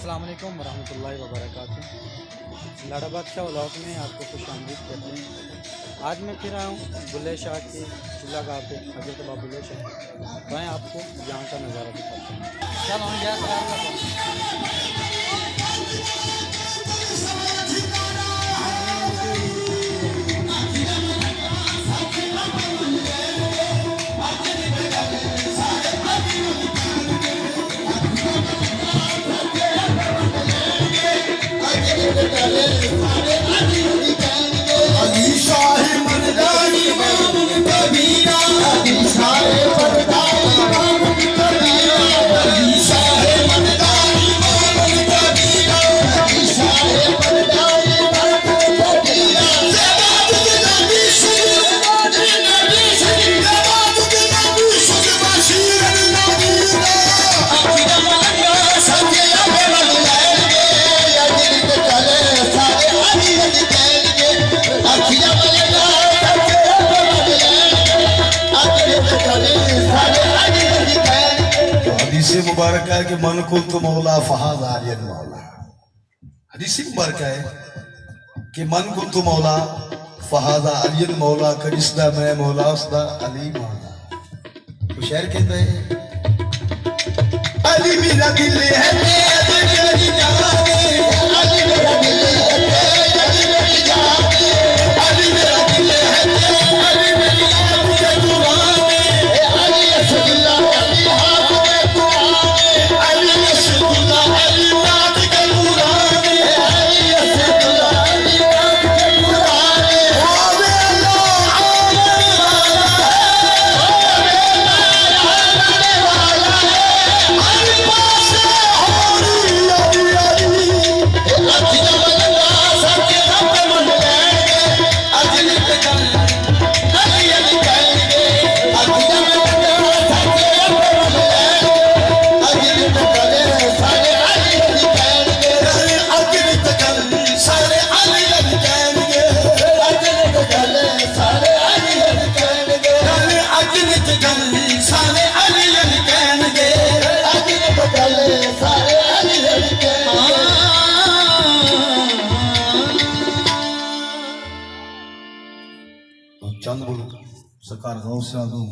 अस्सलाम वालेकुम वरहमतुल्लाहि वबरकातुहू। लाड़ा बादशाह व्लॉग में आपको खुशामदीद कहते हैं। आज मैं फिर आया हूँ बुल्ले शाह की चूल्हा गाँव पे, हजरत बाबा बुल्ले शाह। तो मैं आपको यहाँ का नज़ारा दिखाता हूँ। चल हम गया मुबारक है कि मन कुल तो मौला फहाज आर्यन मौला। हदीस मुबारक है कि मन कुल तो मौला फहाजा अलियन मौला करिश्ता मैं मौला उसदा अली मौला। तो शेर कहते हैं अली मेरा दिल है अली जागे अली मेरा दिल है अली मेरी जागे अली मेरा दिल है अली मेरी आंखें दुआएं अली रसूलुल्लाह अली हाथ में दुआएं अली रसूलुल्लाह अली नात के कुरान अली रसूलुल्लाह अली नात के कुरान आवे अल्लाह आने वाला है अली पास होरी अली अली अखियां बंदा सबके रब मन लेंगे अजली पे चल अली अली कहेंगे अखियां बंदा सबके रब मन लेंगे अजली पे चले सारे अली अली कहेंगे अजली पे चल सारे अली अली कहेंगे अजली पे चले सारे अली अली कहेंगे अजली पे चल सारे अली अली कहेंगे अजली पे चले सारे अली अली कहेंगे। चंद बोलो सरकार गौसिया दूं